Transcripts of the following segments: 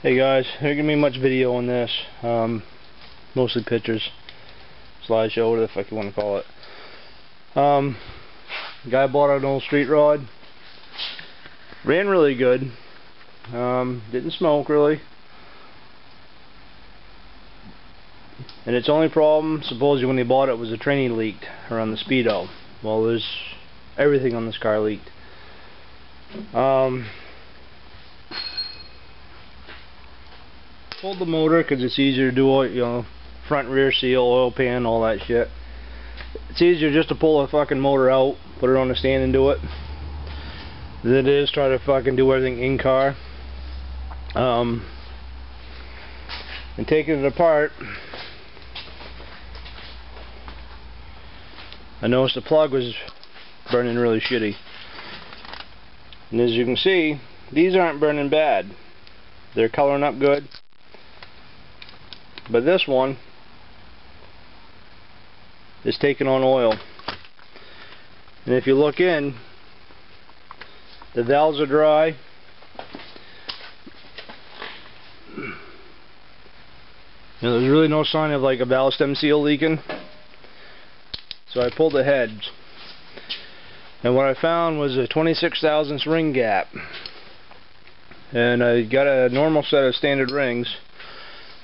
Hey guys, there ain't gonna be much video on this. Mostly pictures, slideshow, whatever the fuck you want to call it. Guy bought an old street rod. Ran really good. Didn't smoke really. And its only problem, supposedly when he bought it, was the training leaked around the speedo. Well, there's everything on this car leaked. Pulled the motor because it's easier to do, you know, front rear seal, oil pan, all that shit. It's easier just to pull a fucking motor out, put it on the stand and do it, than it is try to fucking do everything in car. And taking it apart, I noticed the plug was burning really shitty. And as you can see, these aren't burning bad. They're coloring up good. But this one is taking on oil. And if you look in, the valves are dry. There's really no sign of like a valve stem seal leaking. So I pulled the heads. And what I found was a 26 thousandths ring gap. And I got a normal set of standard rings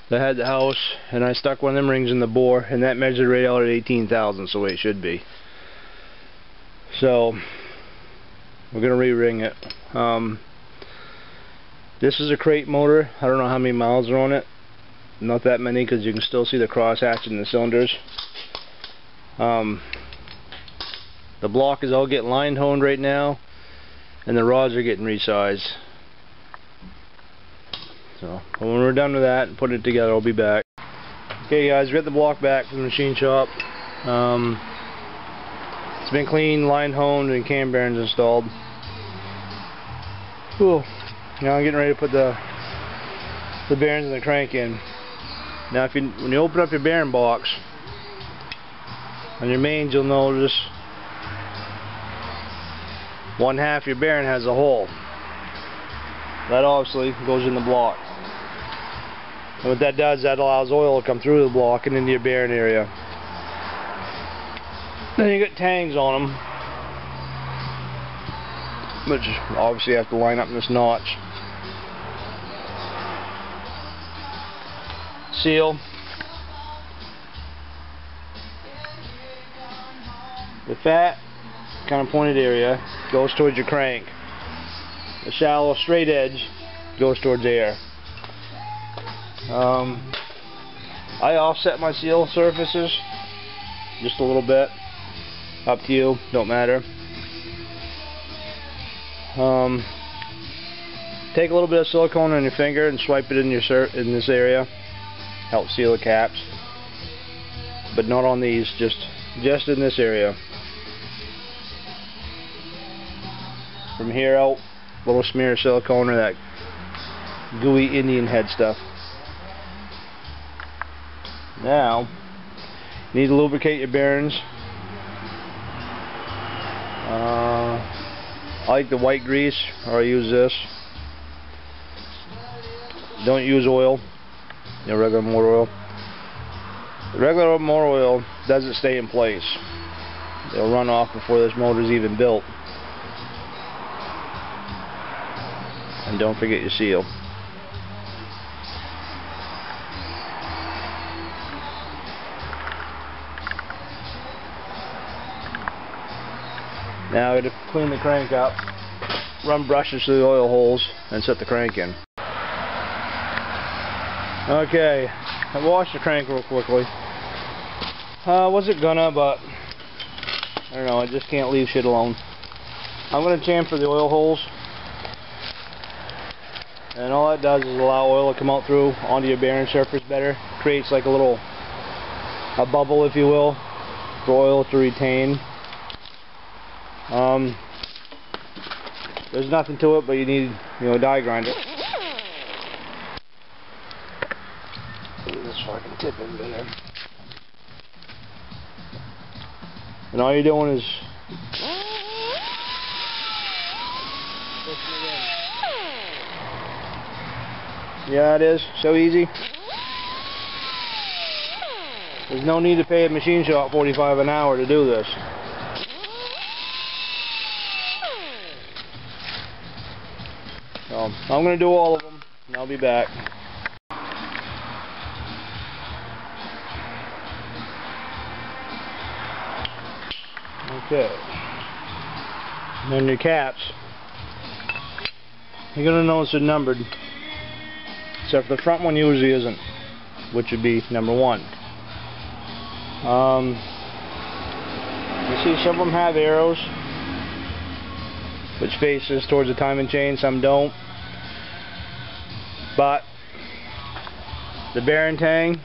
that had the house, and I stuck one of them rings in the bore, and that measured right out at 18 thousandths, the way it should be. So we're gonna re-ring it. This is a crate motor. I don't know how many miles are on it. Not that many, because you can still see the crosshatch in the cylinders. The block is all getting line honed right now, and the rods are getting resized. So when we're done with that and putting it together, I'll be back. Okay guys, we got the block back from the machine shop. It's been cleaned, line honed, and cam bearings installed. Cool. Now I'm getting ready to put the bearings in the crank in. Now when you open up your bearing box, on your mains you'll notice one half your bearing has a hole. That obviously goes in the block. And what that does, that allows oil to come through the block and into your bearing area. Then you get tangs on them, which obviously you have to line up in this notch. Seal. The fat, kind of pointed area, goes towards your crank. The shallow straight edge goes towards air. I offset my seal surfaces just a little bit. Up to you, don't matter. Take a little bit of silicone on your finger and swipe it in this area. Help seal the caps, but not on these. Just in this area. From here out, a little smear of silicone or that gooey Indian head stuff. Now, you need to lubricate your bearings. I like the white grease, or I use this. Don't use oil, you know, regular motor oil. The regular motor oil doesn't stay in place. It'll run off before this motor's even built. And don't forget your seal. Now I'm going to clean the crank up, run brushes through the oil holes, and set the crank in. Okay, I washed the crank real quickly. Wasn't gonna, but I don't know, I just can't leave shit alone. I'm going to chamfer the oil holes. And all that does is allow oil to come out through onto your bearing surface better. Creates like a bubble, if you will, for oil to retain. There's nothing to it, but you need, you know, a die grinder. This fucking tip in there. And all you're doing is pushing it in. Yeah, it is. So easy. There's no need to pay a machine shop $45 an hour to do this. So, I'm going to do all of them, and I'll be back. Okay. And then your caps. You're going to notice they're numbered. Except the front one usually isn't, which would be number 1. You see some of them have arrows, which faces towards the timing chain, some don't. But the bearing tang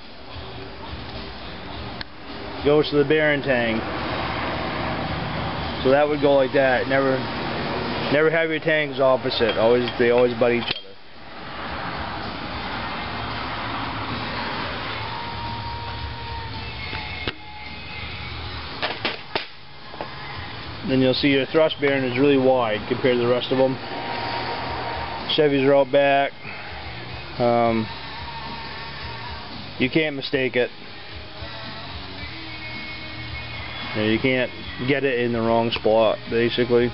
goes to the bearing tang. So that would go like that. Never have your tangs opposite. They always butt each other. Then you'll see your thrust bearing is really wide compared to the rest of them. Chevys are out back. You can't mistake it. You can't get it in the wrong spot, basically.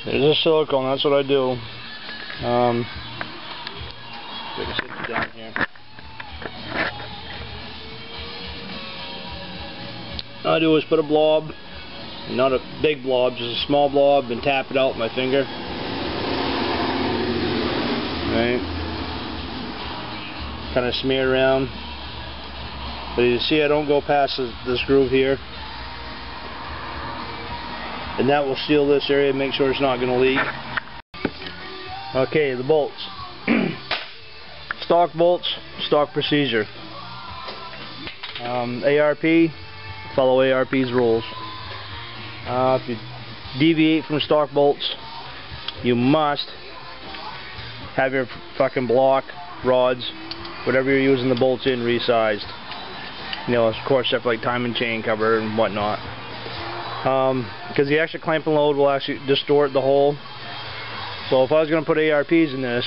There's a silicone, that's what I do. I can sit you down here. All I do is put a blob, not a big blob, just a small blob, and tap it out with my finger. Right. Kind of smear around. But you see I don't go past this groove here. And that will seal this area and make sure it's not going to leak. Okay, the bolts. Stock bolts, stock procedure. ARP, follow ARP's rules. If you deviate from stock bolts, you must have your fucking block, rods, whatever you're using the bolts in, resized. You know, of course, stuff like timing chain cover and whatnot. Because the extra clamp and load will actually distort the hole. So if I was going to put ARPs in this,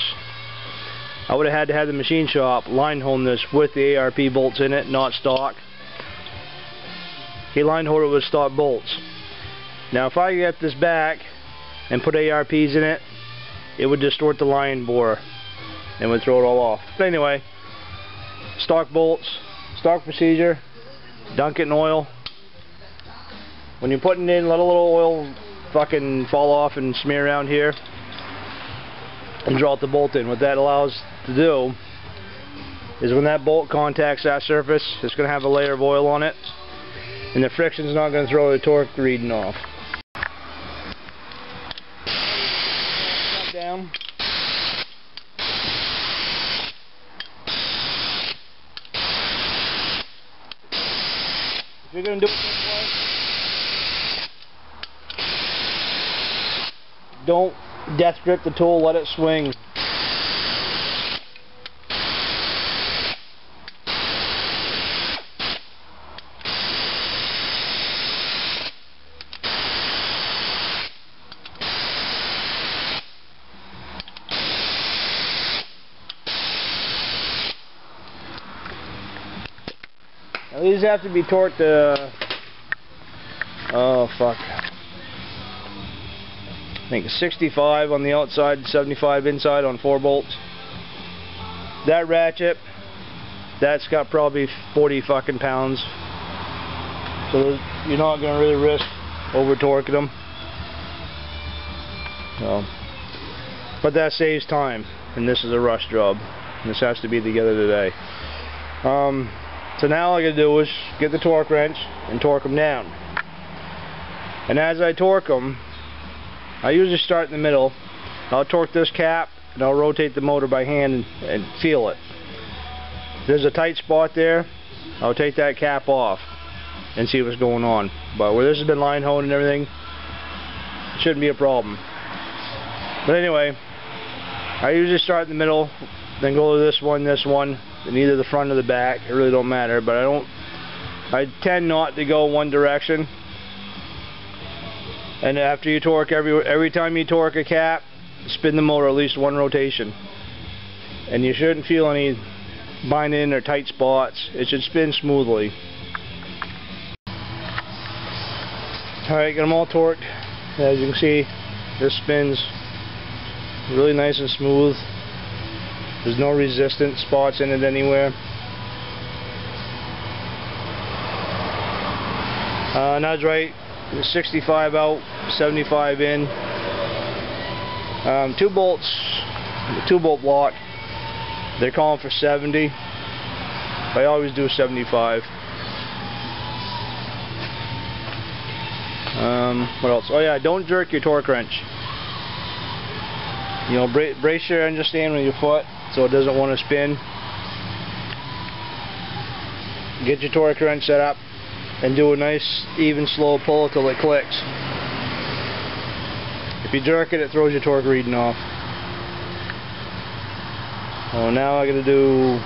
I would have had to have the machine shop line hole this with the ARP bolts in it, not stock. He line holed it with stock bolts. Now if I get this back and put ARPs in it, it would distort the line bore and would throw it all off. But anyway, stock bolts, stock procedure, dunk it in oil. When you're putting it in, let a little oil fucking fall off and smear around here and draw the bolt in. What that allows to do is when that bolt contacts that surface, it's going to have a layer of oil on it, and the friction's not going to throw the torque reading off. Down. If you're going to do it this way, don't death grip the tool, let it swing. Now these have to be torqued oh fuck, I think 65 on the outside, 75 inside on 4 bolts. That ratchet, that's got probably 40 fucking pounds. So you're not going to really risk over torquing them. So, but that saves time, and this is a rush job. This has to be together today. So now all I got to do is get the torque wrench and torque them down. And as I torque them, I usually start in the middle. I'll torque this cap and I'll rotate the motor by hand and feel it. If there's a tight spot there, I'll take that cap off and see what's going on. But where this has been line honed and everything, it shouldn't be a problem. But anyway, I usually start in the middle, then go to this one, and either the front or the back. It really don't matter, but I don't I tend not to go one direction. And after you torque, every time you torque a cap, spin the motor at least one rotation. And you shouldn't feel any binding or tight spots. It should spin smoothly. Alright, got them all torqued. As you can see, this spins really nice and smooth. There's no resistance spots in it anywhere. Nudge right, 65 out, 75 in. 2 bolts, the 2-bolt block. They're calling for 70. I always do 75. What else? Oh yeah, don't jerk your torque wrench. You know, brace your engine stand with your foot so it doesn't want to spin. Get your torque wrench set up and do a nice, even, slow pull till it clicks. If you jerk it, it throws your torque reading off. So now I gotta do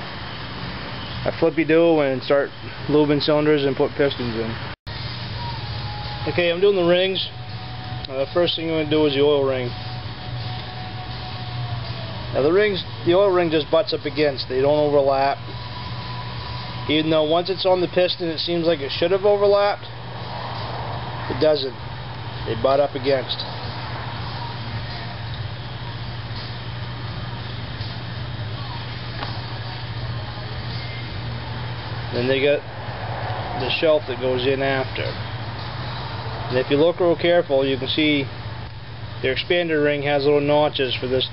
a flippy-do and start lubing cylinders and put pistons in. Okay, I'm doing the rings. The first thing I'm going to do is the oil ring. Now the oil ring just butts up against. They don't overlap. Even though once it's on the piston it seems like it should have overlapped, it doesn't. They butt up against. Then they got the shelf that goes in after. And if you look real careful, you can see their expander ring has little notches for this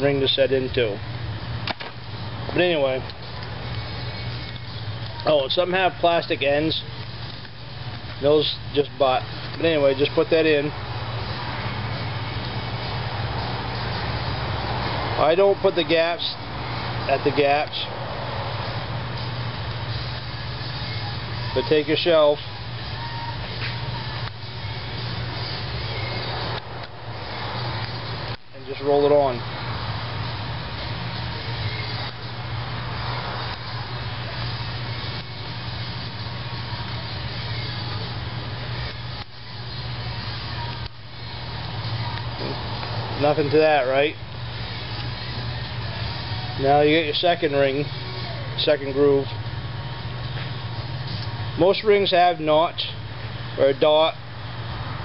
ring to set into. But anyway, some have plastic ends. Those just butt. But anyway, just put that in. I don't put the gaps at the gaps, but take a shelf and just roll it on. Nothing to that, right? Now you get your second ring, second groove. Most rings have notch or a dot,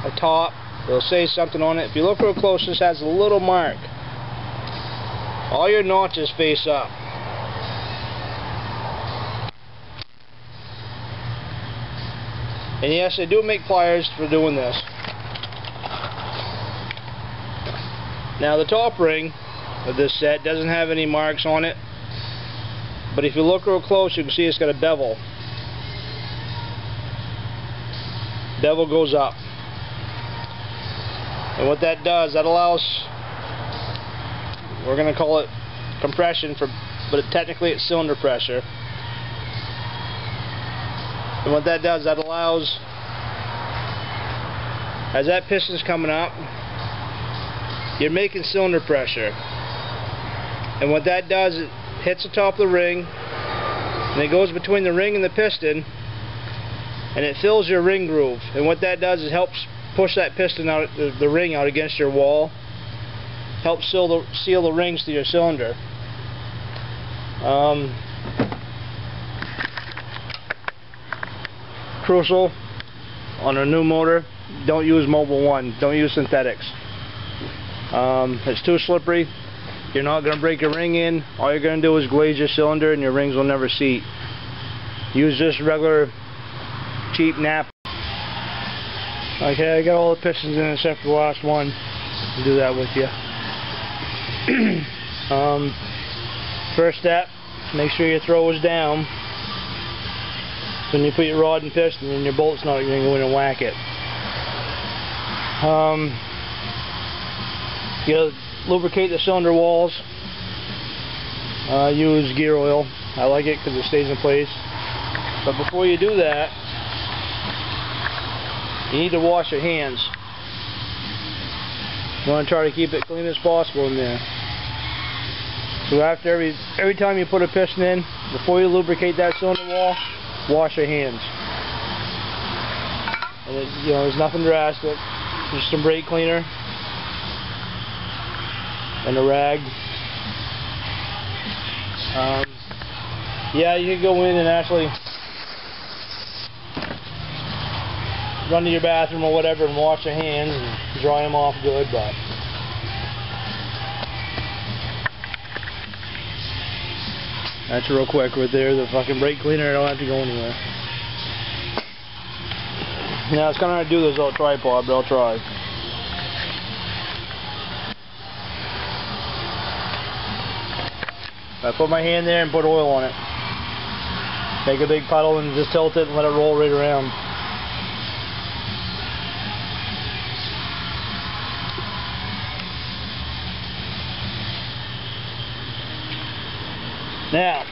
a top. They'll say something on it. If you look real close, this has a little mark. All your notches face up. And yes, I do make pliers for doing this. Now the top ring of this set doesn't have any marks on it, but if you look real close you can see it's got a bevel. Bevel goes up, and what that does, that allows, we're going to call it compression, but technically it's cylinder pressure. And what that does, that allows, as that piston's coming up, you're making cylinder pressure, and what that does, it hits the top of the ring and it goes between the ring and the piston and it fills your ring groove, and what that does is helps push that piston out, the ring out against your wall, helps seal the rings to your cylinder. Crucial on a new motor, don't use Mobil 1, don't use synthetics. It's too slippery. You're not going to break your ring in. All you're going to do is glaze your cylinder and your rings will never seat. Use just regular cheap nap. Okay, I got all the pistons in except for the last one. I'll do that with you. First step, make sure your throw is down. So when you put your rod and piston and your bolt's not going to go in and whack it. You gotta lubricate the cylinder walls. Use gear oil. I like it because it stays in place. But before you do that, you need to wash your hands. You want to try to keep it clean as possible in there. So after every time you put a piston in, before you lubricate that cylinder wall, wash your hands. And it, you know, there's nothing drastic. Just some brake cleaner and a rag. Yeah, you could go in and actually run to your bathroom or whatever and wash your hands and dry them off good, but that's real quick right there. The fucking brake cleaner, I don't have to go anywhere. Now it's kind of hard to do this without a tripod, but I'll try. I put my hand there and put oil on it. Take a big puddle and just tilt it and let it roll right around. Now,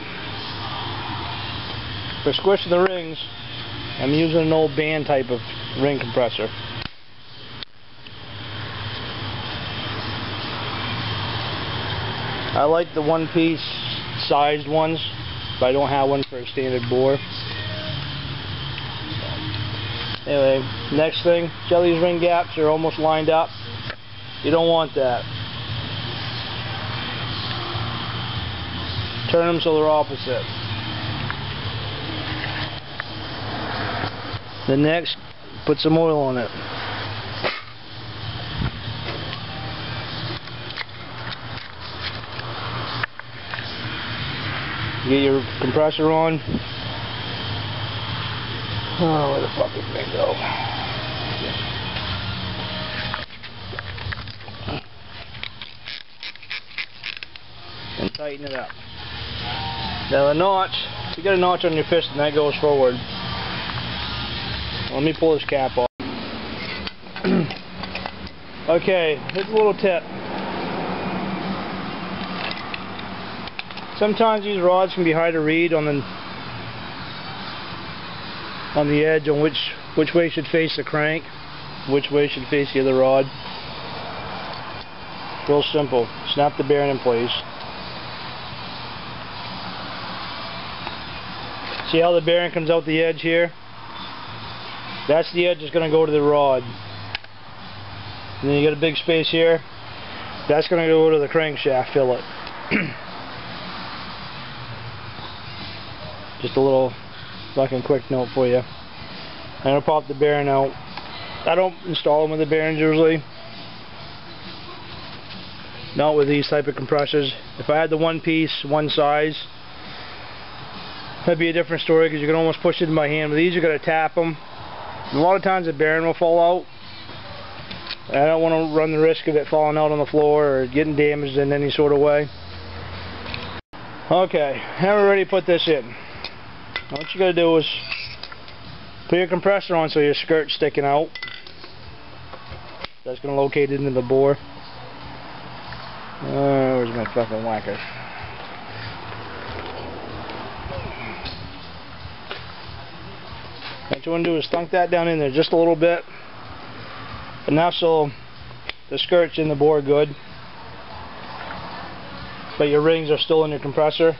for squishing the rings, I'm using an old band type of ring compressor. I like the one-piece sized ones, but I don't have one for a standard bore. Anyway, next thing, see how these ring gaps are almost lined up? You don't want that. Turn them so they're opposite. Then next, put some oil on it. Get your compressor on. Oh, where the fuck did it go? And tighten it up. Now the notch, if you get a notch on your piston, that goes forward. Let me pull this cap off. Okay, here's a little tip. Sometimes these rods can be hard to read on the edge on which way should face the crank, which way should face the other rod. Real simple. Snap the bearing in place. See how the bearing comes out the edge here? That's the edge that's going to go to the rod. And then you got a big space here. That's going to go to the crankshaft fillet. Just a little fucking quick note for you. I'm going to pop the bearing out. I don't install them with the bearings usually. Not with these type of compressors. If I had the one piece, one size, that'd be a different story because you can almost push it in my hand. But these you got to tap them. And a lot of times the bearing will fall out. I don't want to run the risk of it falling out on the floor or getting damaged in any sort of way. Okay, now we're ready to put this in. Now what you got to do is put your compressor on so your skirt's sticking out. That's going to locate it into the bore. Where's my fucking whacker? What you want to do is thunk that down in there just a little bit. Enough so the skirt's in the bore good, but your rings are still in your compressor.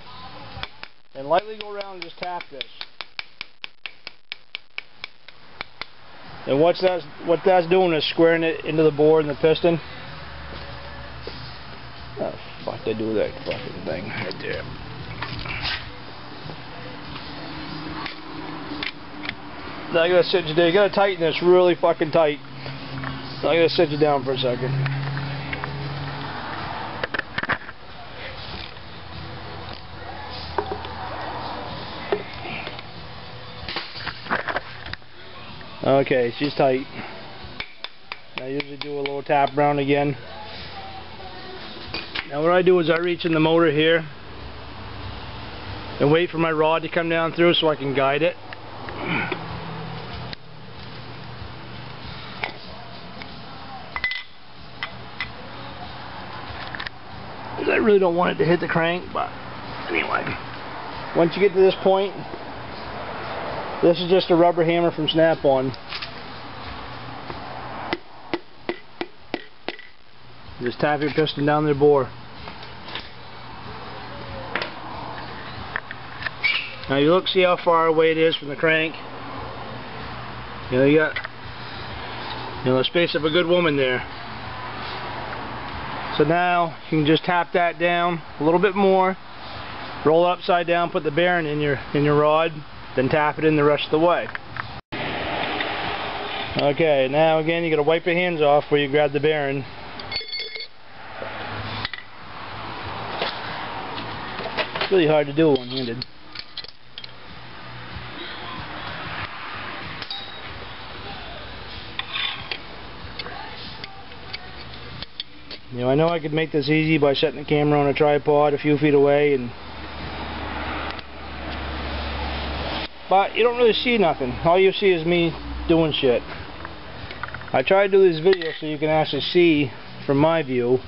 And lightly go around and just tap this. And what that's doing is squaring it into the bore and the piston. Oh fuck, they do that fucking thing right there. Now I gotta sit you down. You gotta tighten this really fucking tight. I gotta sit you down for a second. Okay, she's tight. I usually do a little tap around again. Now what I do is I reach in the motor here and wait for my rod to come down through so I can guide it. I really don't want it to hit the crank, but anyway. Once you get to this point, this is just a rubber hammer from Snap-on. Just tap your piston down the bore. Now you look, see how far away it is from the crank. You know, you got You know, the space of a good woman there. So now you can just tap that down a little bit more, roll it upside down, put the bearing in your rod, then tap it in the rest of the way. Okay, now again you gotta wipe your hands off where you grab the bearing. It's really hard to do one-handed. You know, I know I could make this easy by setting the camera on a tripod a few feet away, but you don't really see nothing. All you see is me doing shit. I try to do these videos so you can actually see from my view,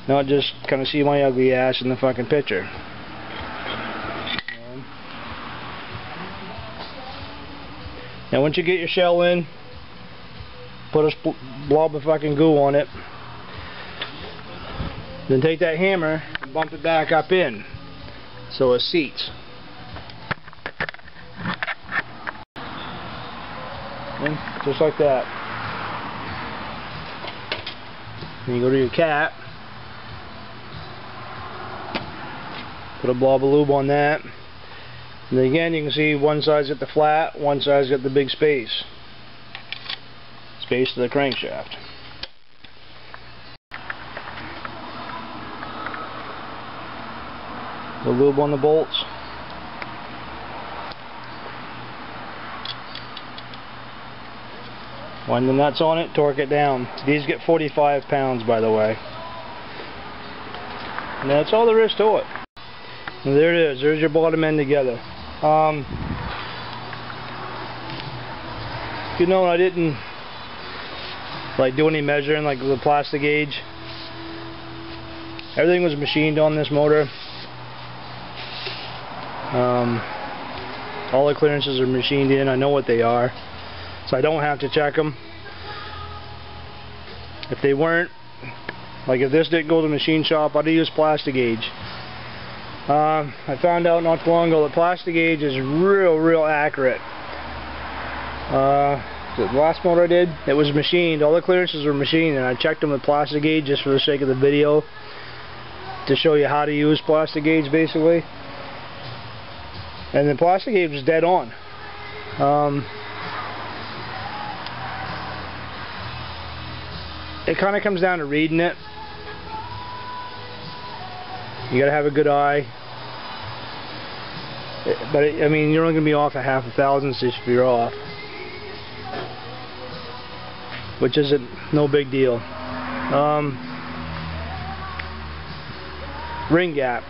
not just kind of see my ugly ass in the fucking picture. Now once you get your shell in, put a blob of fucking goo on it. Then take that hammer and bump it back up in so it seats. And just like that. Then you go to your cap, put a blob of lube on that, and then again you can see one side's got the flat, one side's got the big space to the crankshaft. The lube on the bolts. Wind the nuts on it, torque it down. These get 45 pounds, by the way. And that's all there is to it. And there it is. There's your bottom end together. You know, I didn't like do any measuring like the plastic gauge. Everything was machined on this motor. All the clearances are machined in. I know what they are, so I don't have to check them. If they weren't, like if this didn't go to the machine shop, I'd use plastic gauge. I found out not too long ago that plastic gauge is real accurate. The last motor I did, it was machined. All the clearances were machined, and I checked them with plastic gauge just for the sake of the video, to show you how to use plastic gauge basically. And the plastic gauge was dead on. It kind of comes down to reading it. You gotta have a good eye. I mean, you're only gonna be off a half a thousandth if you're off, which isn't no big deal. Ring gap.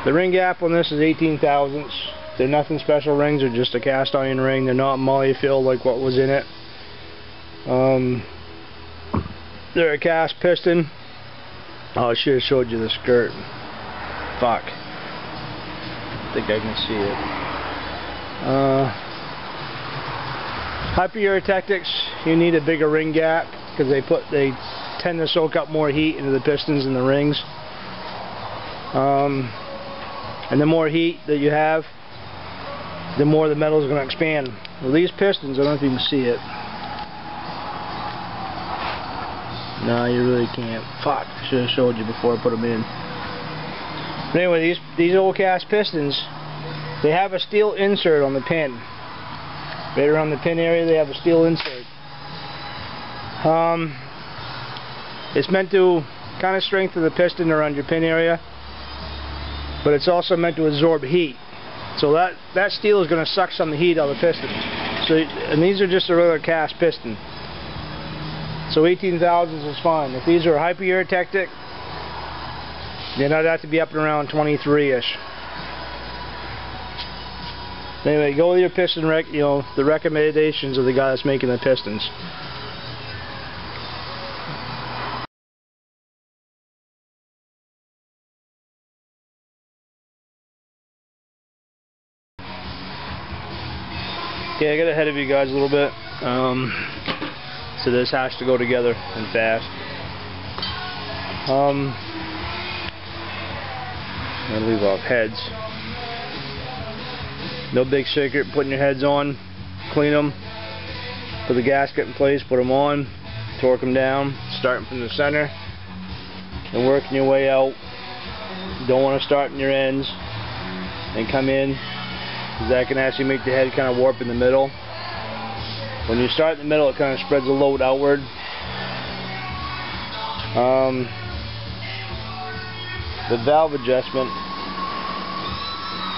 The ring gap on this is 18 thousandths. They're nothing special rings, they're just a cast iron ring. They're not moly filled like what was in it. They're a cast piston. Oh, I should have showed you the skirt. Fuck. I think I can see it. Hyperurotectics, you need a bigger ring gap because they tend to soak up more heat into the pistons and the rings. And the more heat that you have, the more the metal is going to expand. Well, these pistons, I don't know if you can see it. No, you really can't. Fuck, I should have showed you before I put them in. But anyway, these old cast pistons, they have a steel insert on the pin. Right around the pin area, they have a steel insert. It's meant to kind of strengthen the piston around your pin area, but it's also meant to absorb heat. So that steel is going to suck some of the heat out of the piston. So, and these are just a regular cast piston. So 18 thousandths is fine. If these are hyperurotectic, then I'd have to be up and around 23-ish. Anyway, go with your piston the recommendations of the guy that's making the pistons. Okay, I got ahead of you guys a little bit. So this has to go together and fast. I'm gonna leave off heads. No big secret, putting your heads on, clean them, Put the gasket in place, put them on, torque them down, starting from the center and working your way out. You don't want to start in your ends and come in, because that can actually make the head kind of warp in the middle. When you start in the middle, it kind of spreads the load outward. The valve adjustment.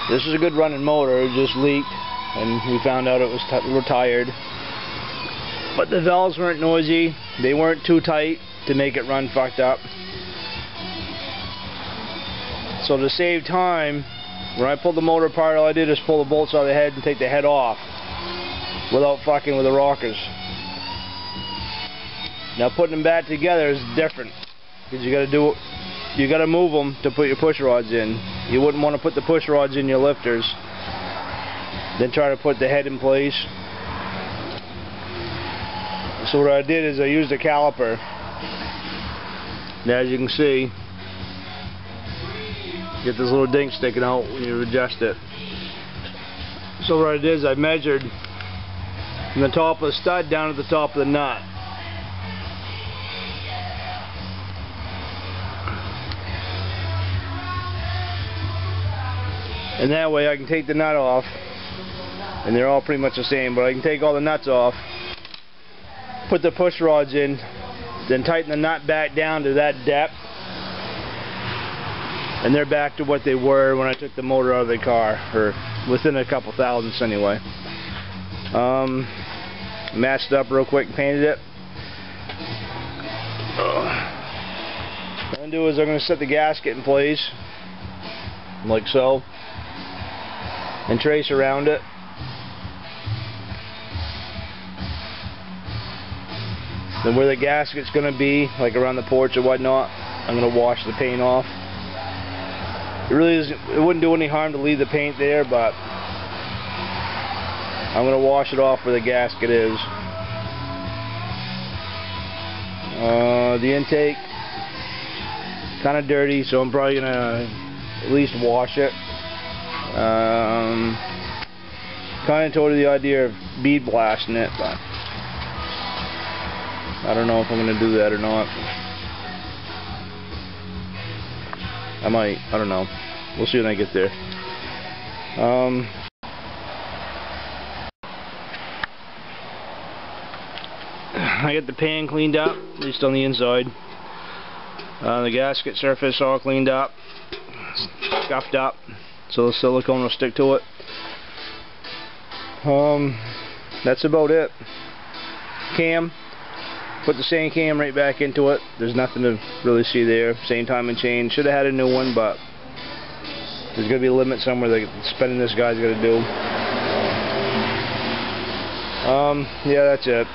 This is a good running motor. It just leaked, and we found out it was retired. But the valves weren't noisy. They weren't too tight to make it run fucked up. So to save time, when I pulled the motor apart, all I did is pull the bolts out of the head and take the head off without fucking with the rockers. Now putting them back together is different, because you gotta move them to put your push rods in. You wouldn't want to put the push rods in your lifters, then try to put the head in place. So what I did is I used a caliper. Now as you can see, you get this little dink sticking out when you adjust it. So what I did is I measured from the top of the stud down to the top of the nut. And that way I can take the nut off, and they're all pretty much the same, but I can take all the nuts off, put the push rods in, then tighten the nut back down to that depth, and they're back to what they were when I took the motor out of the car, or within a couple thousandths anyway. Matched it up real quick and painted it. What I'm going to do is I'm going to set the gasket in place, like so, and trace around it. Then where the gasket's going to be, like around the porch or whatnot, I'm going to wash the paint off. It wouldn't do any harm to leave the paint there, but I'm going to wash it off where the gasket is. The intake, kind of dirty, so I'm probably going to at least wash it. Kind of told her the idea of bead blasting it, but I don't know if I'm going to do that or not. I might. I don't know. We'll see when I get there. I get the pan cleaned up, at least on the inside. The gasket surface all cleaned up, scuffed up, so the silicone will stick to it. That's about it. Cam, put the same cam right back into it. There's nothing to really see there. Same time and chain. Should have had a new one, but there's going to be a limit somewhere that spending this guy's going to do. Yeah, that's it.